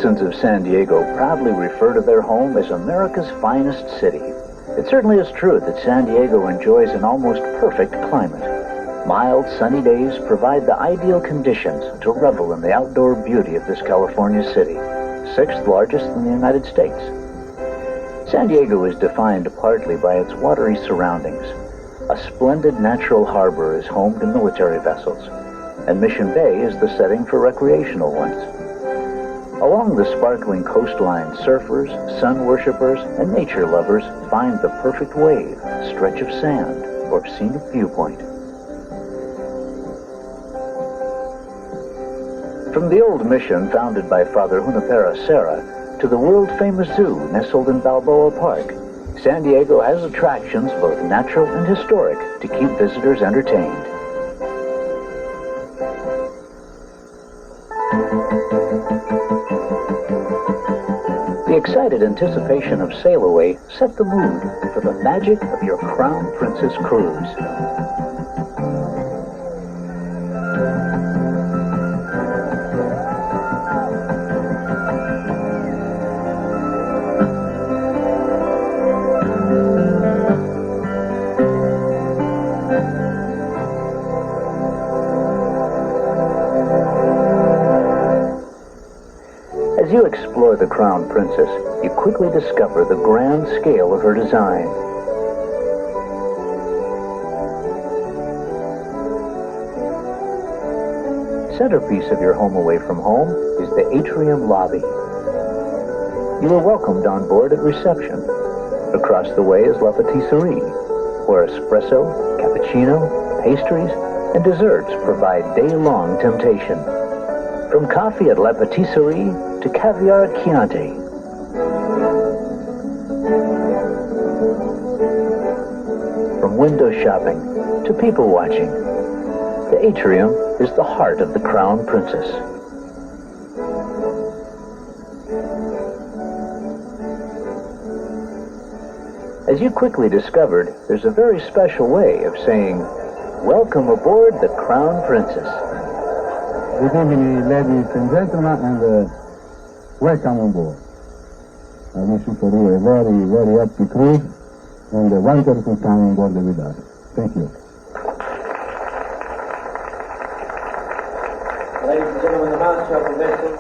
citizens of San Diego proudly refer to their home as America's finest city. It certainly is true that San Diego enjoys an almost perfect climate. Mild, sunny days provide the ideal conditions to revel in the outdoor beauty of this California city, sixth largest in the United States. San Diego is defined partly by its watery surroundings. A splendid natural harbor is home to military vessels, and Mission Bay is the setting for recreational ones. Along the sparkling coastline, surfers, sun worshippers, and nature lovers find the perfect wave, stretch of sand, or scenic viewpoint. From the old mission founded by Father Junipero Serra to the world-famous zoo nestled in Balboa Park, San Diego has attractions both natural and historic to keep visitors entertained. The excited anticipation of sail away set the mood for the magic of your Crown Princess cruise. As you explore the Crown Princess, you quickly discover the grand scale of her design. Centerpiece of your home away from home is the atrium lobby. You are welcomed on board at reception. Across the way is La Patisserie, where espresso, cappuccino, pastries, and desserts provide day-long temptation. From coffee at La Patisserie to caviar at Chianti. From window shopping to people watching, the atrium is the heart of the Crown Princess. As you quickly discovered, there's a very special way of saying, "Welcome aboard the Crown Princess." Good evening, ladies and gentlemen, and welcome on board. I wish you for you a very, very happy cruise and a wonderful time on board with us. Thank you. Ladies and gentlemen, the master of the vessel,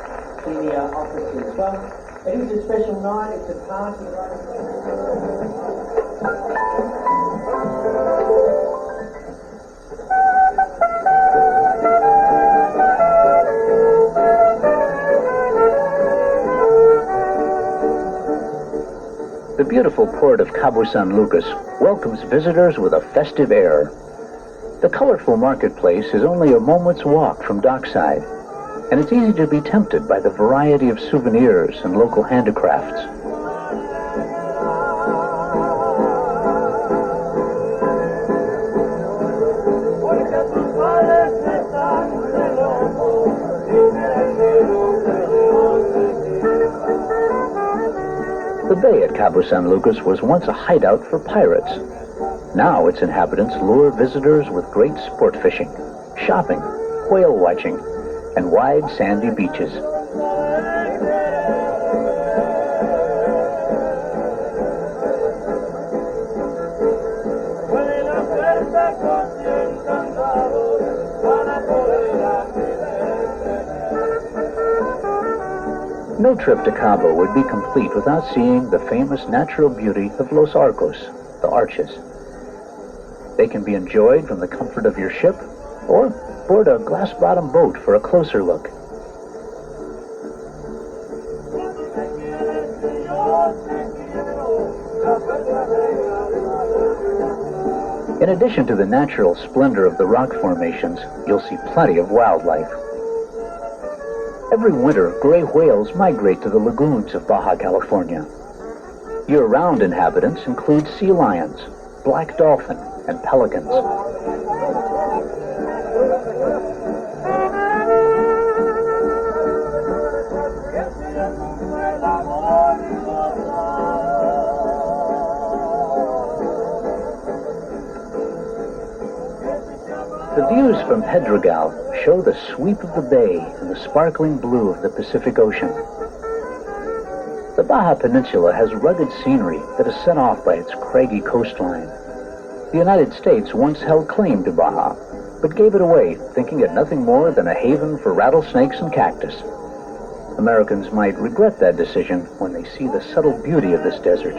senior officer as well. It is a special night. It's a party right. The beautiful port of Cabo San Lucas welcomes visitors with a festive air. The colorful marketplace is only a moment's walk from dockside, and it's easy to be tempted by the variety of souvenirs and local handicrafts. The bay at Cabo San Lucas was once a hideout for pirates. Now its inhabitants lure visitors with great sport fishing, shopping, whale watching, and wide sandy beaches. No trip to Cabo would be complete without seeing the famous natural beauty of Los Arcos, the arches. They can be enjoyed from the comfort of your ship or board a glass-bottom boat for a closer look. In addition to the natural splendor of the rock formations, you'll see plenty of wildlife. Every winter, gray whales migrate to the lagoons of Baja California. Year-round inhabitants include sea lions, black dolphin, and pelicans. The views from Pedregal show the sweep of the bay and the sparkling blue of the Pacific Ocean. Baja Peninsula has rugged scenery that is set off by its craggy coastline. The United States once held claim to Baja, but gave it away, thinking it nothing more than a haven for rattlesnakes and cactus. Americans might regret that decision when they see the subtle beauty of this desert.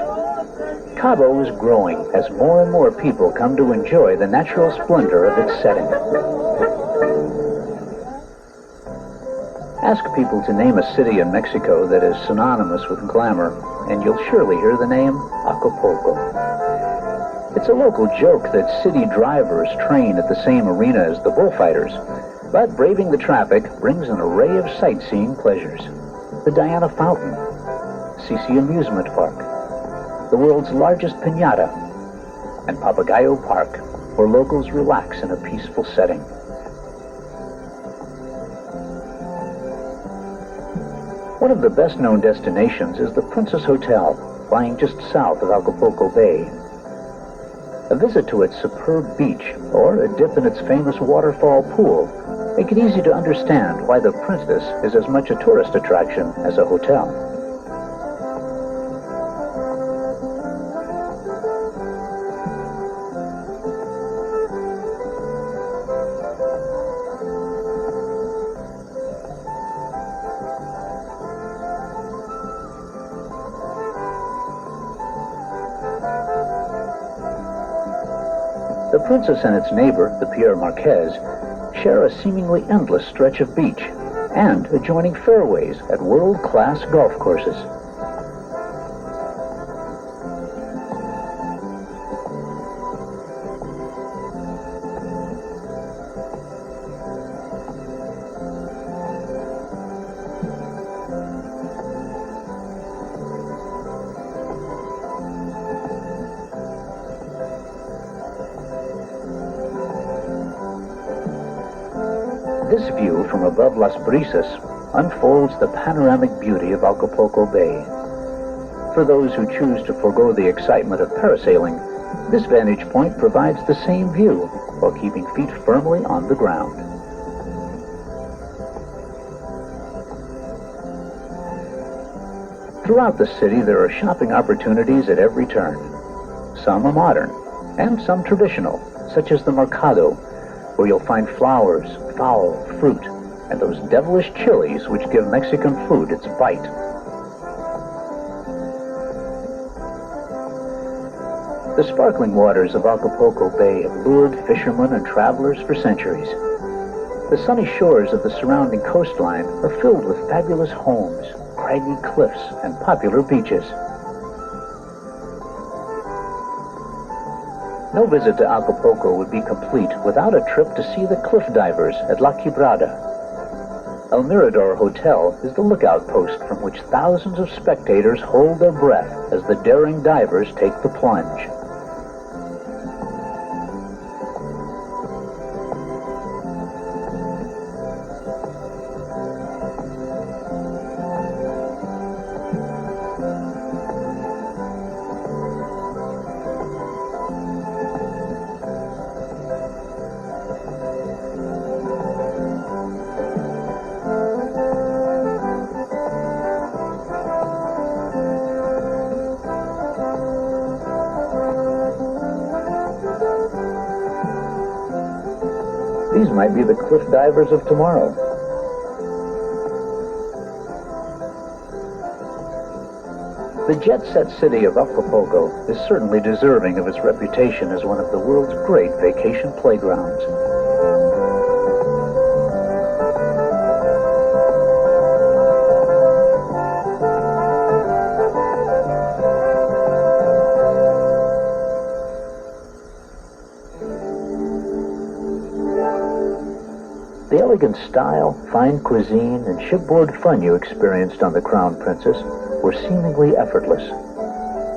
Cabo is growing as more and more people come to enjoy the natural splendor of its setting. Ask people to name a city in Mexico that is synonymous with glamour, and you'll surely hear the name Acapulco. It's a local joke that city drivers train at the same arena as the bullfighters, but braving the traffic brings an array of sightseeing pleasures. The Diana Fountain, CC Amusement Park, the world's largest piñata, and Papagayo Park, where locals relax in a peaceful setting. One of the best-known destinations is the Princess Hotel, lying just south of Acapulco Bay. A visit to its superb beach or a dip in its famous waterfall pool make it easy to understand why the Princess is as much a tourist attraction as a hotel. The Princess and its neighbor, the Pierre Marquez, share a seemingly endless stretch of beach and adjoining fairways at world-class golf courses. This view from above Las Brisas unfolds the panoramic beauty of Acapulco Bay. For those who choose to forego the excitement of parasailing, this vantage point provides the same view while keeping feet firmly on the ground. Throughout the city, there are shopping opportunities at every turn. Some are modern, and some traditional, such as the Mercado, where you'll find flowers, fowl, fruit, and those devilish chilies which give Mexican food its bite. The sparkling waters of Acapulco Bay have lured fishermen and travelers for centuries. The sunny shores of the surrounding coastline are filled with fabulous homes, craggy cliffs, and popular beaches. No visit to Acapulco would be complete without a trip to see the cliff divers at La Quebrada. El Mirador Hotel is the lookout post from which thousands of spectators hold their breath as the daring divers take the plunge. These might be the cliff divers of tomorrow. The jet-set city of Acapulco is certainly deserving of its reputation as one of the world's great vacation playgrounds. The elegant style, fine cuisine, and shipboard fun you experienced on the Crown Princess were seemingly effortless.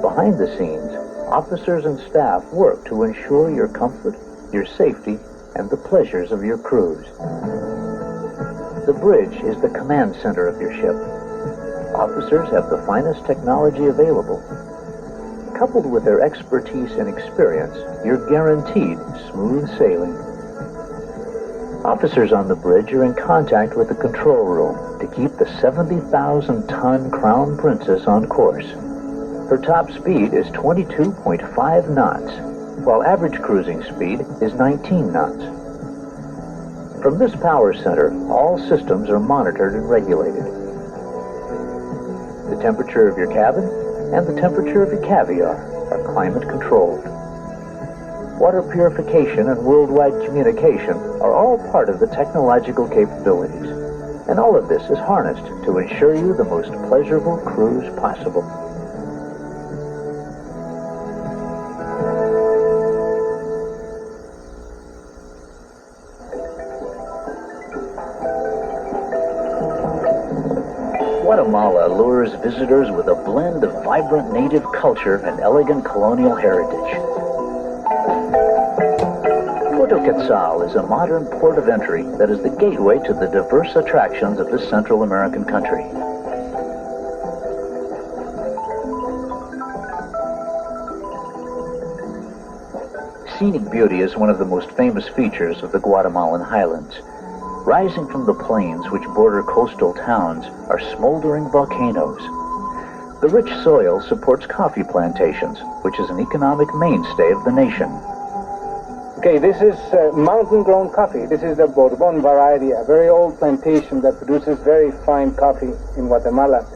Behind the scenes, officers and staff work to ensure your comfort, your safety, and the pleasures of your cruise. The bridge is the command center of your ship. Officers have the finest technology available. Coupled with their expertise and experience, you're guaranteed smooth sailing. Officers on the bridge are in contact with the control room, to keep the 70,000-ton Crown Princess on course. Her top speed is 22.5 knots, while average cruising speed is 19 knots. From this power center, all systems are monitored and regulated. The temperature of your cabin and the temperature of your caviar are climate controlled. Water purification and worldwide communication are all part of the technological capabilities, and all of this is harnessed to ensure you the most pleasurable cruise possible. Guatemala lures visitors with a blend of vibrant native culture and elegant colonial heritage. Puerto Quetzal is a modern port of entry that is the gateway to the diverse attractions of this Central American country. Scenic beauty is one of the most famous features of the Guatemalan highlands. Rising from the plains which border coastal towns are smoldering volcanoes. The rich soil supports coffee plantations, which is an economic mainstay of the nation. Okay, this is mountain-grown coffee. This is the Bourbon variety, a very old plantation that produces very fine coffee in Guatemala.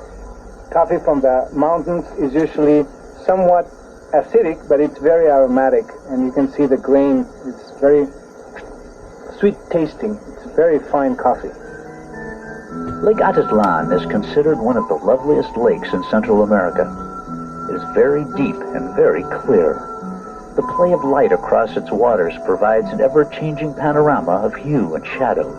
Coffee from the mountains is usually somewhat acidic, but it's very aromatic, and you can see the grain. It's very sweet tasting. It's very fine coffee. Lake Atitlan is considered one of the loveliest lakes in Central America. It is very deep and very clear. The play of light across its waters provides an ever-changing panorama of hue and shadow.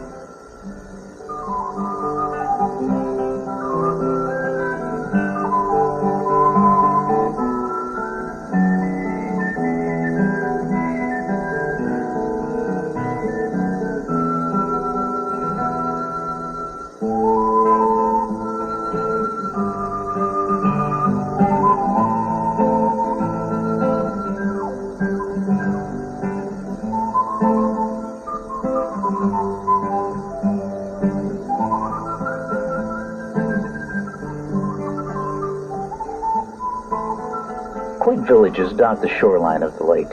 Quaint villages dot the shoreline of the lake.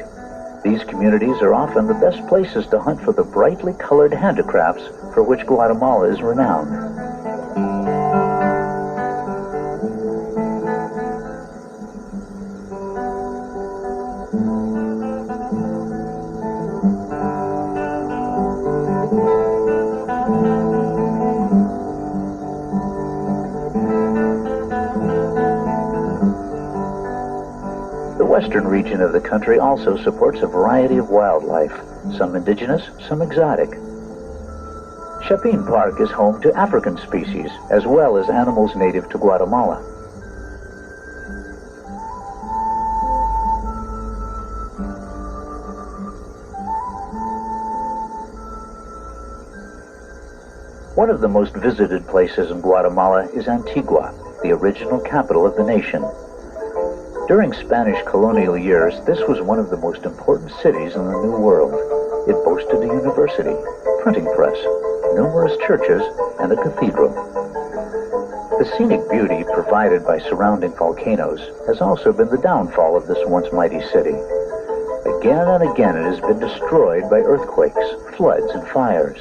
These communities are often the best places to hunt for the brightly colored handicrafts for which Guatemala is renowned. The western region of the country also supports a variety of wildlife, some indigenous, some exotic. Chapin Park is home to African species, as well as animals native to Guatemala. One of the most visited places in Guatemala is Antigua, the original capital of the nation. During Spanish colonial years, this was one of the most important cities in the New World. It boasted a university, printing press, numerous churches, and a cathedral. The scenic beauty provided by surrounding volcanoes has also been the downfall of this once mighty city. Again and again it has been destroyed by earthquakes, floods, and fires.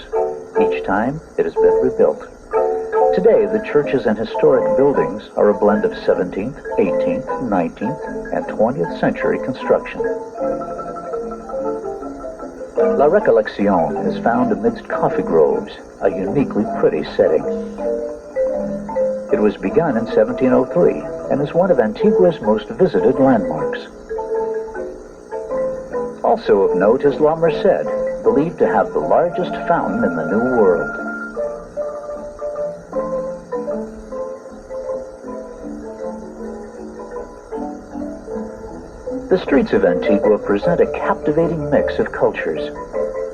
Each time it has been rebuilt. Today, the churches and historic buildings are a blend of 17th, 18th, 19th, and 20th century construction. La Recollección is found amidst coffee groves, a uniquely pretty setting. It was begun in 1703 and is one of Antigua's most visited landmarks. Also of note is La Merced, believed to have the largest fountain in the New World. The streets of Antigua present a captivating mix of cultures.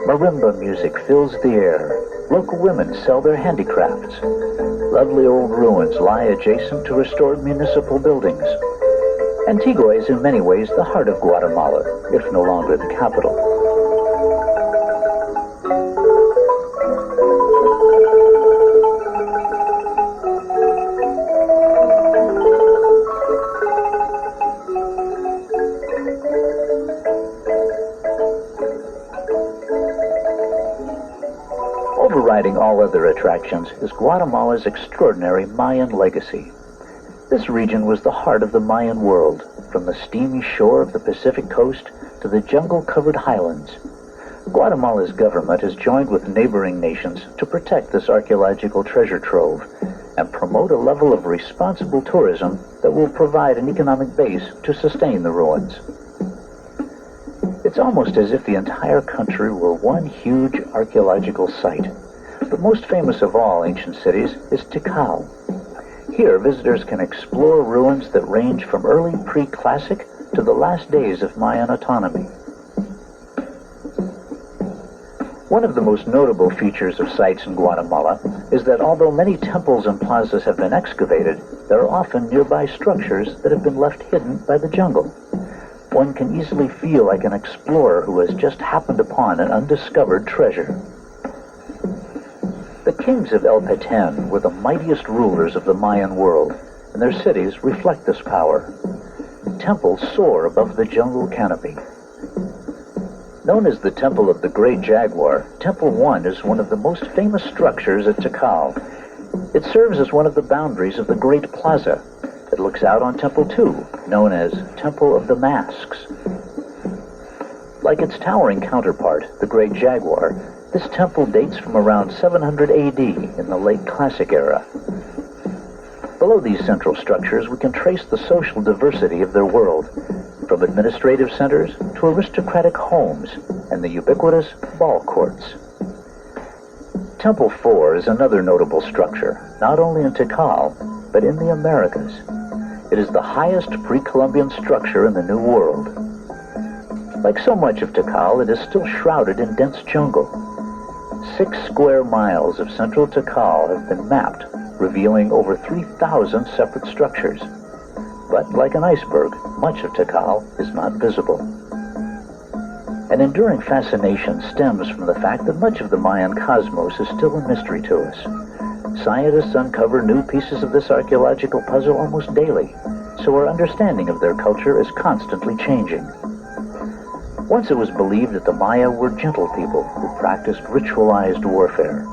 Marimba music fills the air. Local women sell their handicrafts. Lovely old ruins lie adjacent to restored municipal buildings. Antigua is in many ways the heart of Guatemala, if no longer the capital. overriding all other attractions is Guatemala's extraordinary Mayan legacy. This region was the heart of the Mayan world, from the steamy shore of the Pacific coast to the jungle-covered highlands. Guatemala's government has joined with neighboring nations to protect this archaeological treasure trove and promote a level of responsible tourism that will provide an economic base to sustain the ruins. It's almost as if the entire country were one huge archaeological site. But most famous of all ancient cities is Tikal. Here, visitors can explore ruins that range from early pre-classic to the last days of Mayan autonomy. One of the most notable features of sites in Guatemala is that although many temples and plazas have been excavated, there are often nearby structures that have been left hidden by the jungle. One can easily feel like an explorer who has just happened upon an undiscovered treasure. The kings of El Petén were the mightiest rulers of the Mayan world, and their cities reflect this power. Temples soar above the jungle canopy. Known as the Temple of the Great Jaguar, Temple 1 is one of the most famous structures at Tikal. It serves as one of the boundaries of the Great Plaza. It looks out on Temple 2, known as Temple of the Masks. Like its towering counterpart, the Great Jaguar, this temple dates from around 700 AD in the late Classic era. Below these central structures, we can trace the social diversity of their world, from administrative centers to aristocratic homes and the ubiquitous ball courts. Temple 4 is another notable structure, not only in Tikal, but in the Americas. It is the highest pre-Columbian structure in the New World. Like so much of Tikal, it is still shrouded in dense jungle. 6 square miles of central Tikal have been mapped, revealing over 3,000 separate structures. But like an iceberg, much of Tikal is not visible. An enduring fascination stems from the fact that much of the Mayan cosmos is still a mystery to us. Scientists uncover new pieces of this archaeological puzzle almost daily, so our understanding of their culture is constantly changing. Once it was believed that the Maya were gentle people who practiced ritualized warfare.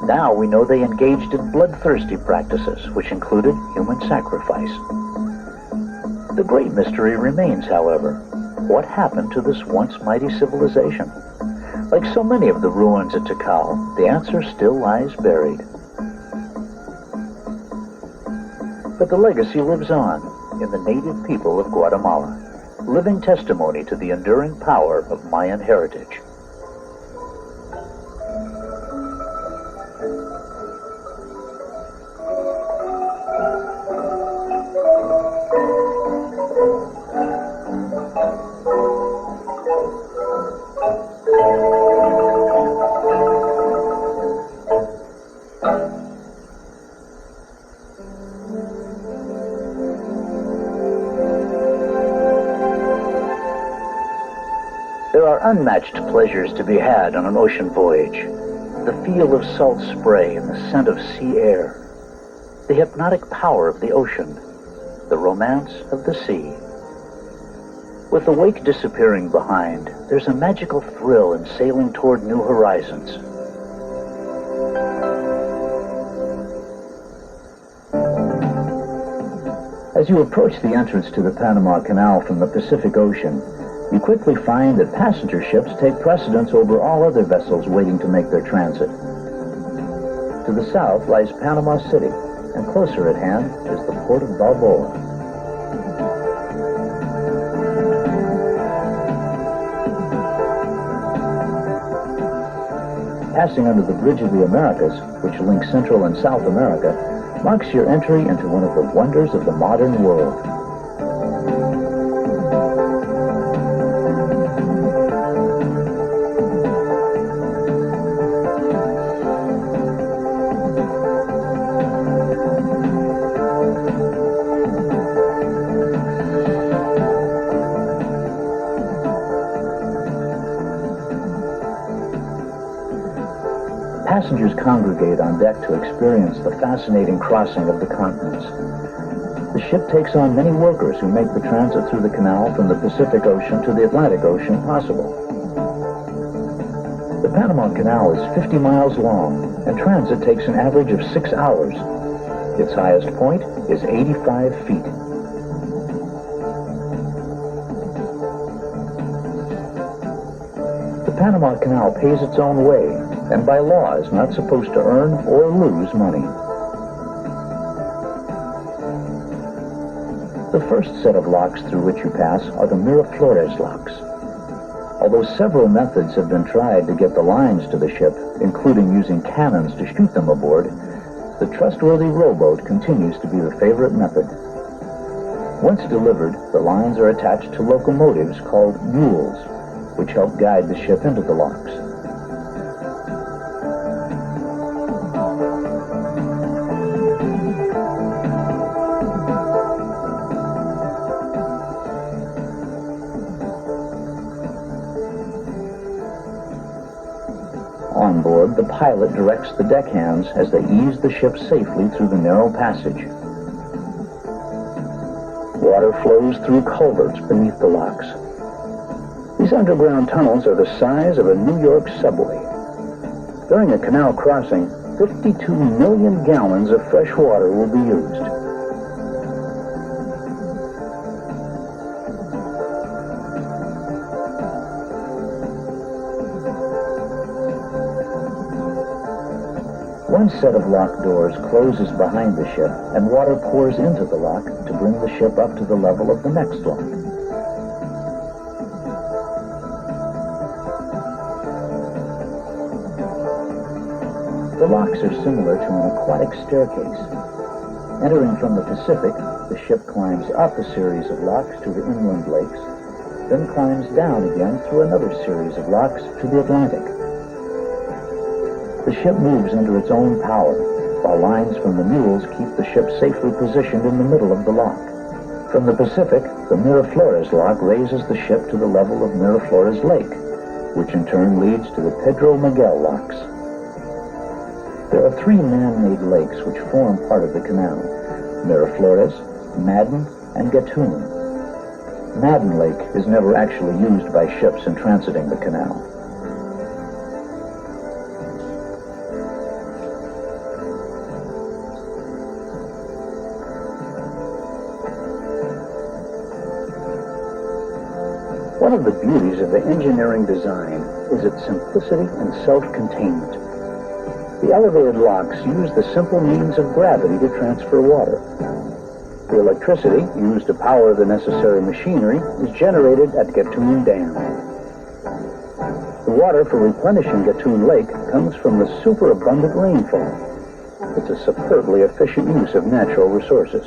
Now we know they engaged in bloodthirsty practices, which included human sacrifice. The great mystery remains, however. What happened to this once mighty civilization? Like so many of the ruins at Tikal, the answer still lies buried. But the legacy lives on in the native people of Guatemala, living testimony to the enduring power of Mayan heritage. There are unmatched pleasures to be had on an ocean voyage. The feel of salt spray and the scent of sea air. The hypnotic power of the ocean. The romance of the sea. With the wake disappearing behind, there's a magical thrill in sailing toward new horizons. As you approach the entrance to the Panama Canal from the Pacific Ocean, you quickly find that passenger ships take precedence over all other vessels waiting to make their transit. To the south lies Panama City, and closer at hand is the port of Balboa. Passing under the Bridge of the Americas, which links Central and South America, marks your entry into one of the wonders of the modern world. Passengers congregate on deck to experience the fascinating crossing of the continents. The ship takes on many workers who make the transit through the canal from the Pacific Ocean to the Atlantic Ocean possible. The Panama Canal is 50 miles long, and transit takes an average of 6 hours. Its highest point is 85 feet. The Panama Canal pays its own way, and by law is not supposed to earn or lose money. The first set of locks through which you pass are the Miraflores locks. Although several methods have been tried to get the lines to the ship, including using cannons to shoot them aboard, the trustworthy rowboat continues to be the favorite method. Once delivered, the lines are attached to locomotives called mules, which help guide the ship into the locks. On board, the pilot directs the deckhands as they ease the ship safely through the narrow passage. Water flows through culverts beneath the locks. These underground tunnels are the size of a New York subway. During a canal crossing, 52 million gallons of fresh water will be used. One set of lock doors closes behind the ship, and water pours into the lock to bring the ship up to the level of the next lock. The locks are similar to an aquatic staircase. Entering from the Pacific, the ship climbs up a series of locks to the inland lakes, then climbs down again through another series of locks to the Atlantic. The ship moves under its own power, while lines from the mules keep the ship safely positioned in the middle of the lock. From the Pacific, the Miraflores lock raises the ship to the level of Miraflores Lake, which in turn leads to the Pedro Miguel locks. There are 3 man-made lakes which form part of the canal: Miraflores, Madden, and Gatun. Madden Lake is never actually used by ships in transiting the canal. One of the beauties of the engineering design is its simplicity and self-containment. The elevated locks use the simple means of gravity to transfer water. The electricity used to power the necessary machinery is generated at Gatun Dam. The water for replenishing Gatun Lake comes from the superabundant rainfall. It's a superbly efficient use of natural resources.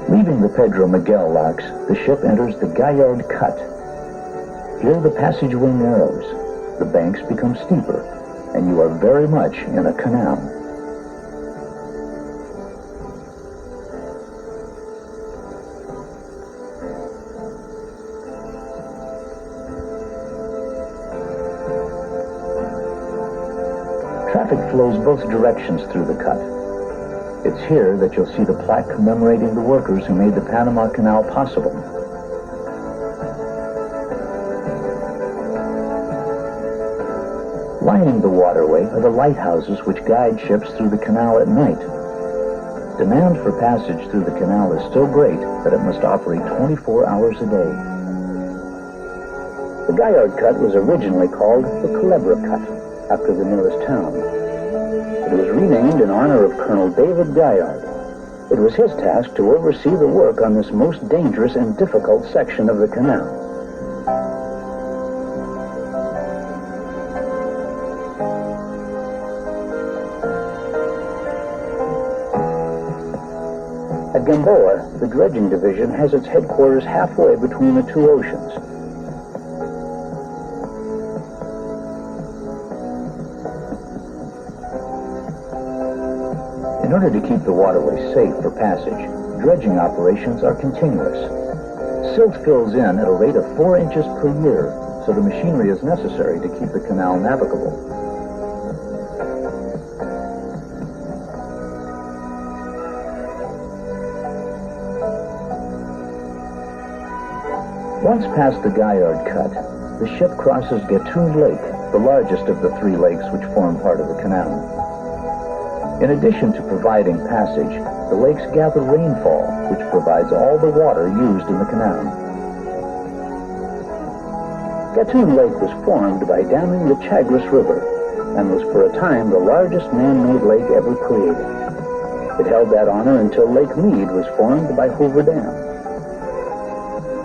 Leaving the Pedro Miguel locks, the ship enters the Galliard Cut. Here the passageway narrows, the banks become steeper, and you are very much in a canal. Traffic flows both directions through the cut. It's here that you'll see the plaque commemorating the workers who made the Panama Canal possible. Lining the waterway are the lighthouses which guide ships through the canal at night. Demand for passage through the canal is so great that it must operate 24 hours a day. The Galliard Cut was originally called the Culebra Cut, after the nearest town. It was renamed in honor of Colonel David Galliard. It was his task to oversee the work on this most dangerous and difficult section of the canal. At Gamboa, the dredging division has its headquarters halfway between the two oceans. In order to keep the waterway safe for passage, dredging operations are continuous. Silt fills in at a rate of 4 inches per year, so the machinery is necessary to keep the canal navigable. Once past the Gaillard Cut, the ship crosses Gatun Lake, the largest of the 3 lakes which form part of the canal. In addition to providing passage, the lakes gather rainfall, which provides all the water used in the canal. Gatun Lake was formed by damming the Chagres River and was for a time the largest man-made lake ever created. It held that honor until Lake Mead was formed by Hoover Dam.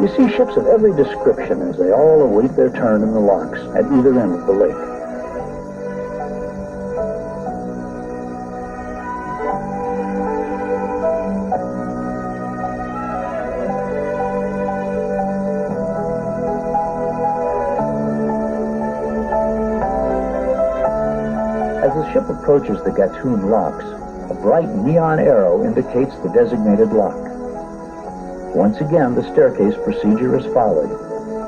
You see ships of every description as they all await their turn in the locks at either end of the lake. As the ship approaches the Gatun locks, a bright neon arrow indicates the designated lock. Once again, the staircase procedure is followed,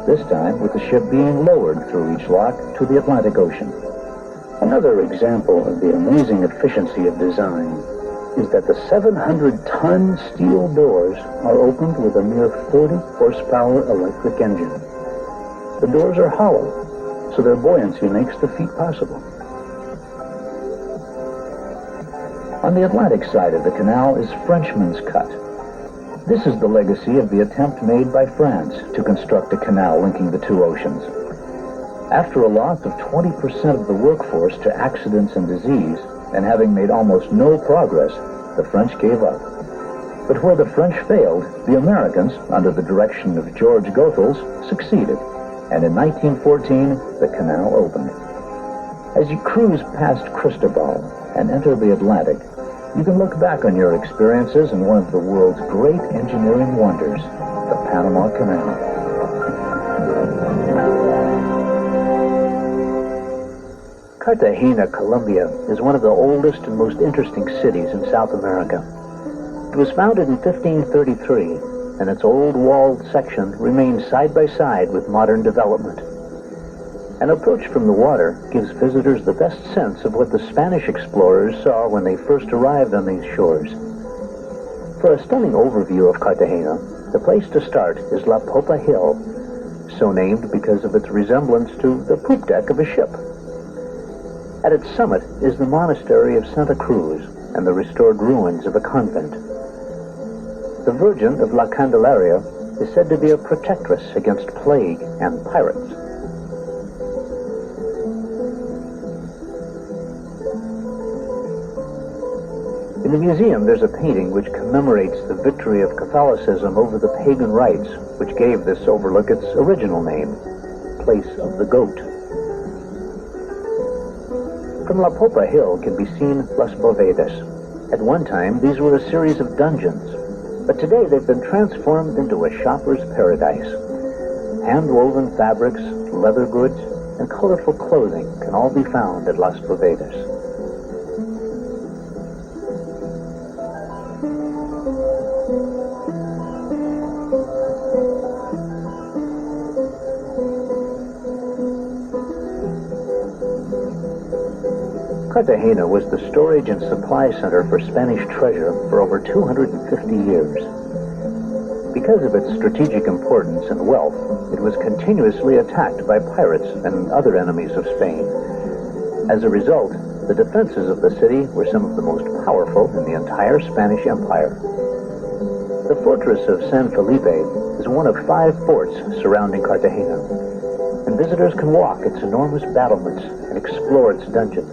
this time with the ship being lowered through each lock to the Atlantic Ocean. Another example of the amazing efficiency of design is that the 700-ton steel doors are opened with a mere 40-horsepower electric engine. The doors are hollow, so their buoyancy makes the feat possible. On the Atlantic side of the canal is Frenchman's Cut. This is the legacy of the attempt made by France to construct a canal linking the 2 oceans. After a loss of 20% of the workforce to accidents and disease, and having made almost no progress, the French gave up. But where the French failed, the Americans, under the direction of George Goethals, succeeded, and in 1914, the canal opened. As you cruise past Cristobal and enter the Atlantic, you can look back on your experiences in one of the world's great engineering wonders, the Panama Canal. Cartagena, Colombia, is one of the oldest and most interesting cities in South America. It was founded in 1533, and its old walled section remains side by side with modern development. An approach from the water gives visitors the best sense of what the Spanish explorers saw when they first arrived on these shores. For a stunning overview of Cartagena, the place to start is La Popa Hill, so named because of its resemblance to the poop deck of a ship. At its summit is the monastery of Santa Cruz and the restored ruins of a convent. The Virgin of La Candelaria is said to be a protectress against plague and pirates. In the museum, there's a painting which commemorates the victory of Catholicism over the pagan rites, which gave this overlook its original name, Place of the Goat. From La Popa Hill can be seen Las Bovedas. At one time, these were a series of dungeons, but today they've been transformed into a shopper's paradise. Hand-woven fabrics, leather goods, and colorful clothing can all be found at Las Bovedas. Cartagena was the storage and supply center for Spanish treasure for over 250 years. Because of its strategic importance and wealth, it was continuously attacked by pirates and other enemies of Spain. As a result, the defenses of the city were some of the most powerful in the entire Spanish Empire. The fortress of San Felipe is one of 5 forts surrounding Cartagena, and visitors can walk its enormous battlements and explore its dungeons.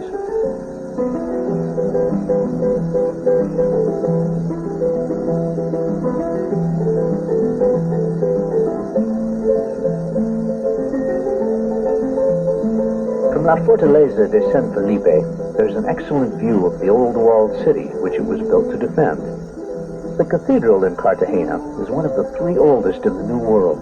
From La Fortaleza de San Felipe, there's an excellent view of the old walled city which it was built to defend. The cathedral in Cartagena is one of the 3 oldest in the New World.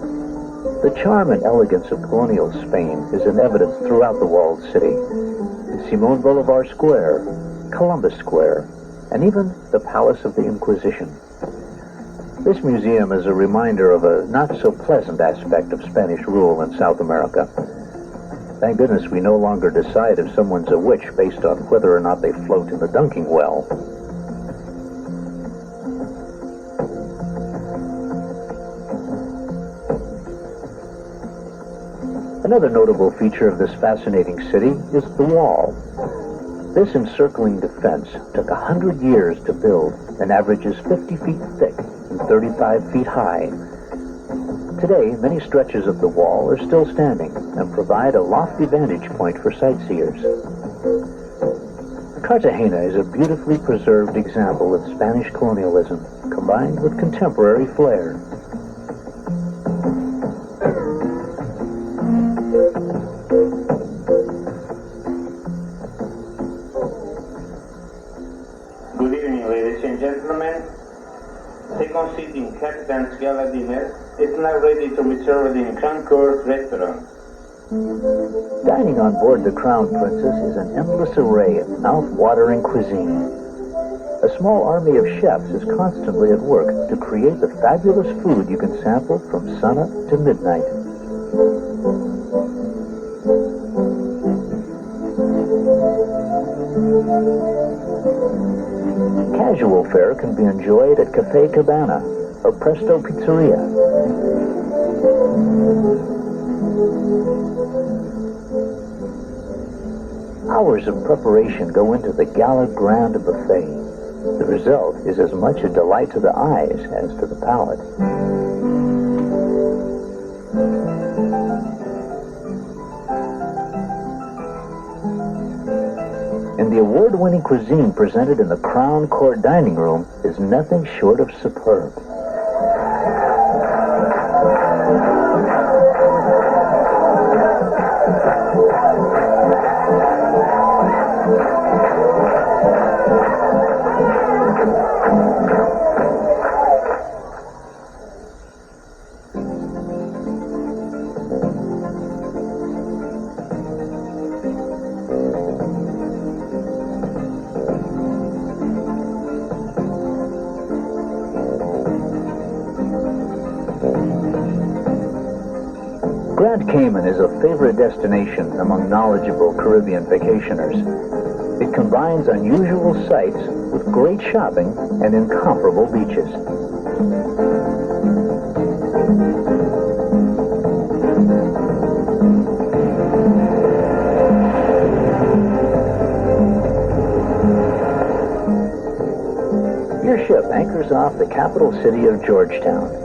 The charm and elegance of colonial Spain is in evidence throughout the walled city. In Simón Bolívar Square, Columbus Square, and even the Palace of the Inquisition. This museum is a reminder of a not-so-pleasant aspect of Spanish rule in South America. Thank goodness we no longer decide if someone's a witch based on whether or not they float in the dunking well. Another notable feature of this fascinating city is the wall. This encircling defense took 100 years to build and averages 50 feet thick and 35 feet high. Today, many stretches of the wall are still standing and provide a lofty vantage point for sightseers. Cartagena is a beautifully preserved example of Spanish colonialism combined with contemporary flair. Good evening, ladies and gentlemen. Second seating Captain's Gala dinner is now ready to be served in Grand Court restaurant. Dining on board the Crown Princess is an endless array of mouth-watering cuisine. A small army of chefs is constantly at work to create the fabulous food you can sample from sunup to midnight. Casual fare can be enjoyed at Cafe Cabana or Presto Pizzeria. Hours of preparation go into the Gala Grand Buffet. The result is as much a delight to the eyes as to the palate. And the award-winning cuisine presented in the Crown Court dining room is nothing short of superb. Grand Cayman is a favorite destination among knowledgeable Caribbean vacationers. It combines unusual sights with great shopping and incomparable beaches. Your ship anchors off the capital city of Georgetown,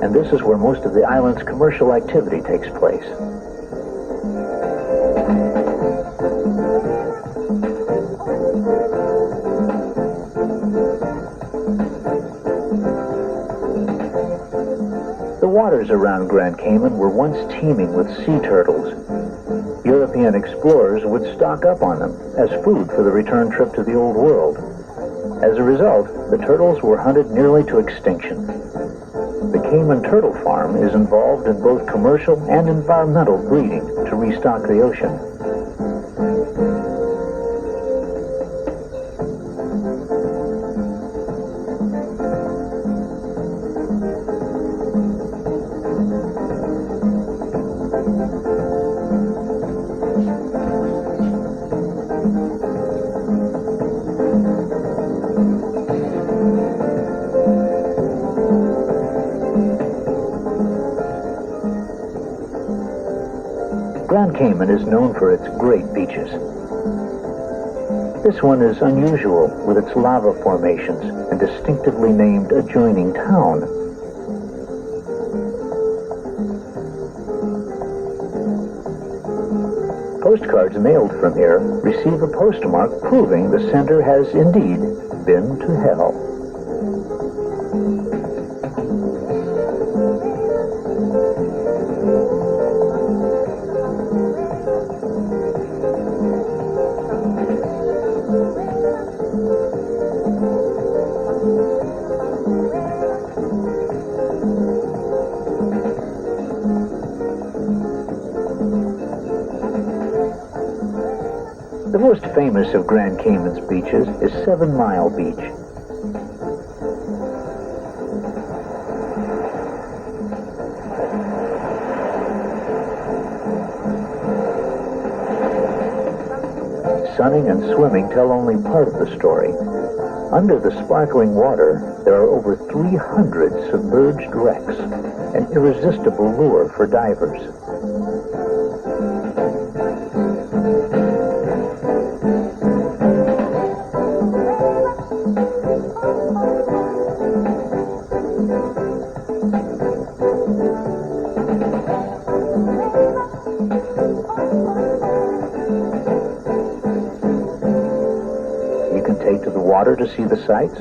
and this is where most of the island's commercial activity takes place. The waters around Grand Cayman were once teeming with sea turtles. European explorers would stock up on them as food for the return trip to the Old World. As a result, the turtles were hunted nearly to extinction. The Cayman Turtle Farm is involved in both commercial and environmental breeding to restock the ocean. Grand Cayman is known for its great beaches. This one is unusual with its lava formations and distinctively named adjoining town. Postcards mailed from here receive a postmark proving the sender has indeed been to hell. The most famous of Grand Cayman's beaches is 7 Mile Beach. sunning and swimming tell only part of the story. Under the sparkling water, there are over 300 submerged wrecks, an irresistible lure for divers. Take to the water to see the sights,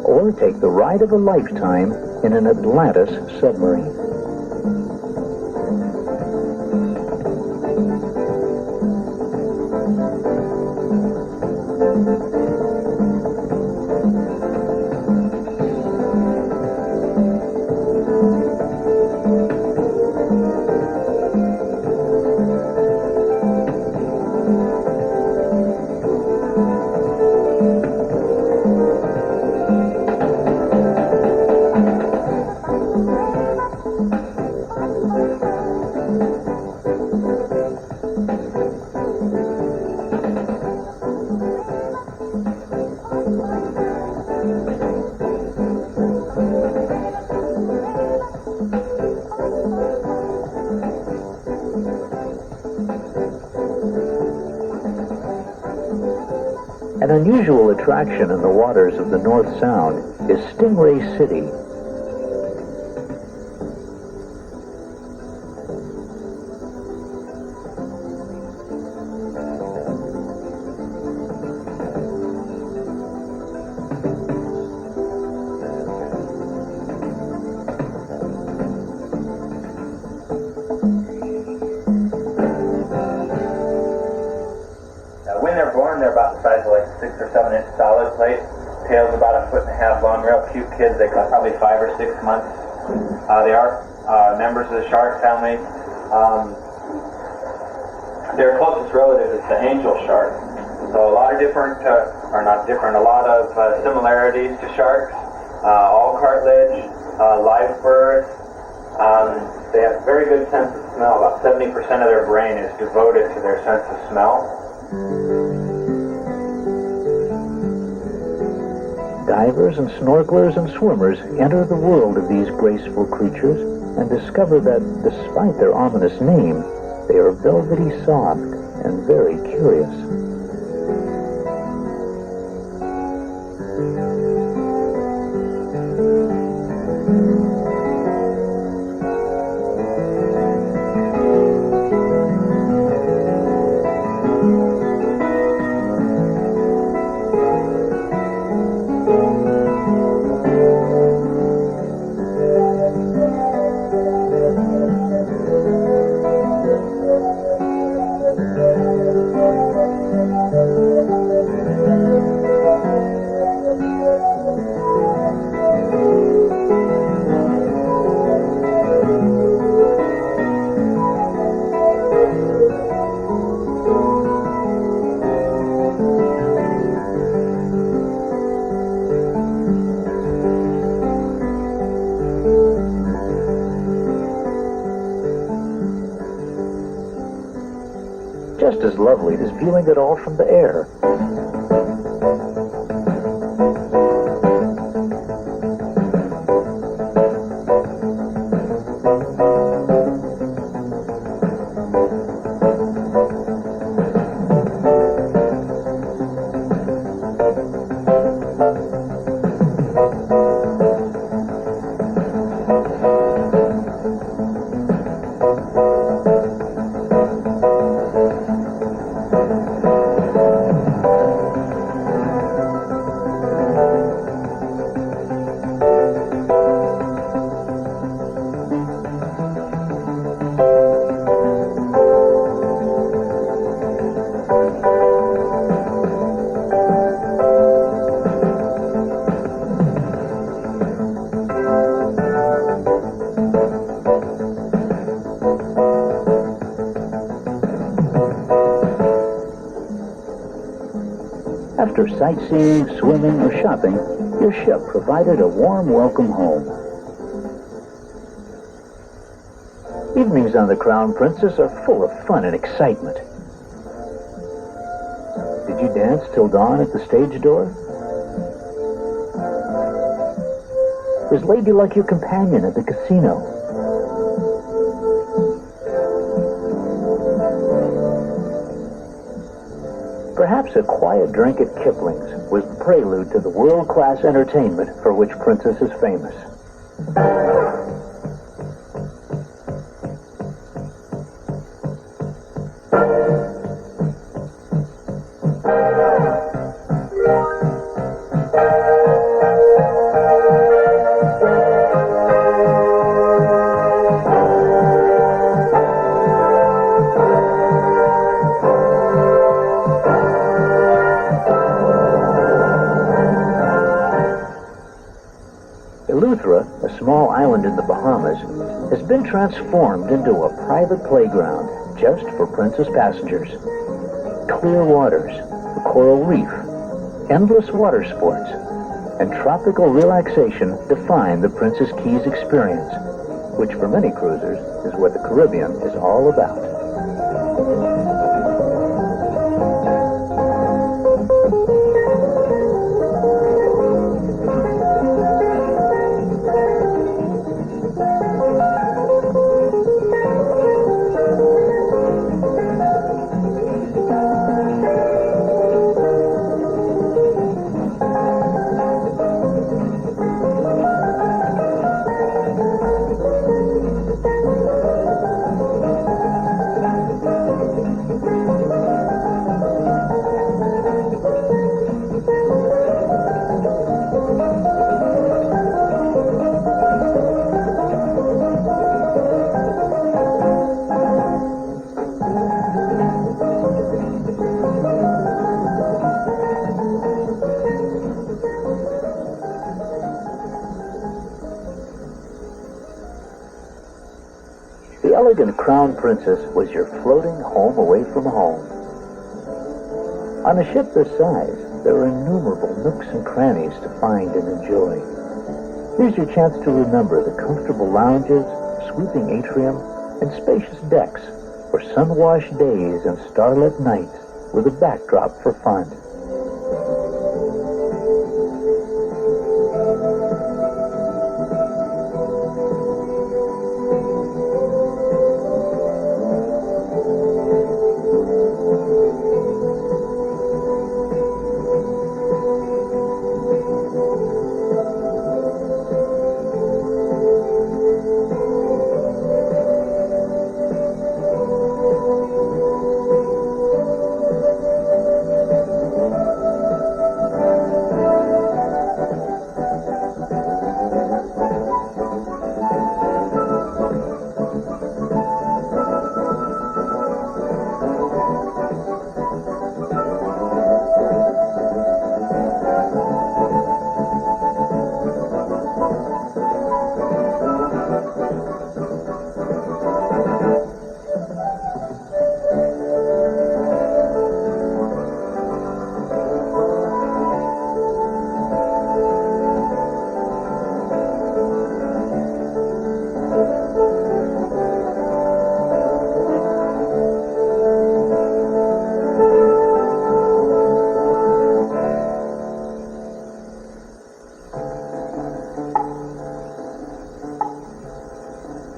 or take the ride of a lifetime in an Atlantis submarine. An unusual attraction in the waters of the North Sound is Stingray City. When they're born, they're about the size of like a 6 or 7 inch solid plate. Tail's about 1.5 feet long, real cute kids. They got probably 5 or 6 months. They are members of the shark family. Their closest relative is the angel shark. So a lot of different, or not different, a lot of similarities to sharks. All cartilage, live birth. They have a very good sense of smell. About 70% of their brain is devoted to their sense of smell. Divers and snorkelers and swimmers enter the world of these graceful creatures and discover that, despite their ominous name, they are velvety soft and very curious. Just as lovely as viewing it all from the air. After sightseeing, swimming, or shopping, your ship provided a warm welcome home. Evenings on the Crown Princess are full of fun and excitement. Did you dance till dawn at the stage door? Is Lady Luck your companion at the casino? Perhaps a quiet drink at Kipling's was the prelude to the world-class entertainment for which Princess is famous. A small island in the Bahamas, has been transformed into a private playground just for Princess passengers. Clear waters, a coral reef, endless water sports, and tropical relaxation define the Princess Keys experience, which for many cruisers is what the Caribbean is all about. The elegant Crown Princess was your floating home away from home. On a ship this size, there are innumerable nooks and crannies to find and enjoy. Here's your chance to remember the comfortable lounges, sweeping atrium, and spacious decks for sun-washed days and starlit nights with a backdrop for fun.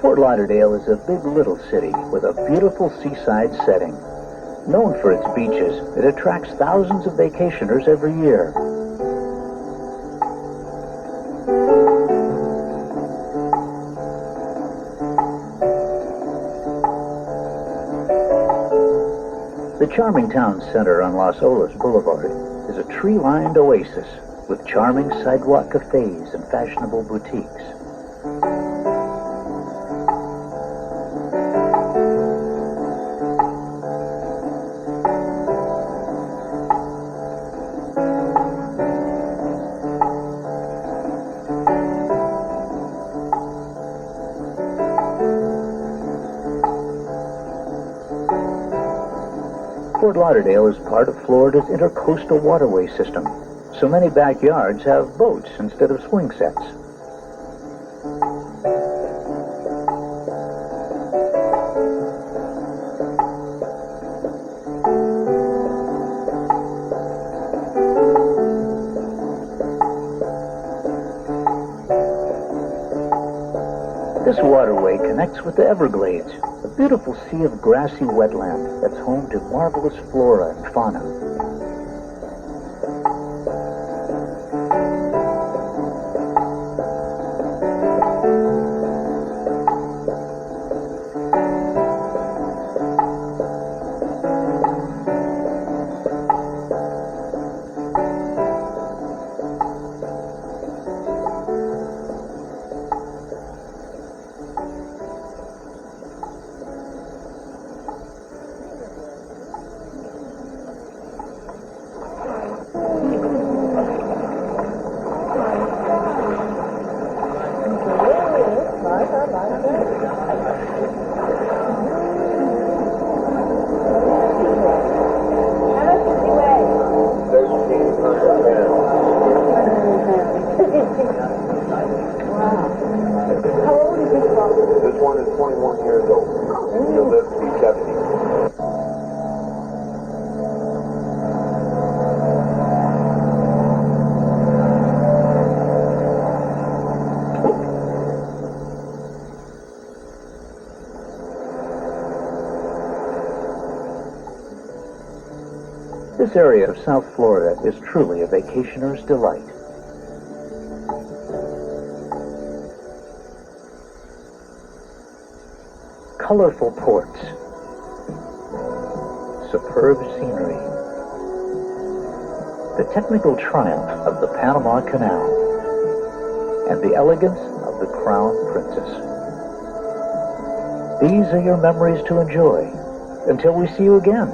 Fort Lauderdale is a big little city with a beautiful seaside setting. Known for its beaches, it attracts thousands of vacationers every year. The charming town center on Las Olas Boulevard is a tree-lined oasis with charming sidewalk cafes and fashionable boutiques. Fort Lauderdale is part of Florida's intercoastal waterway system, so many backyards have boats instead of swing sets. This waterway connects with the Everglades, a beautiful sea of grassy wetland that's home to marvelous flora and fauna. This one is 21 years old. He'll live to be 70. This area of South Florida is truly a vacationer's delight. Colorful ports, superb scenery, the technical triumph of the Panama Canal, and the elegance of the Crown Princess. These are your memories to enjoy until we see you again.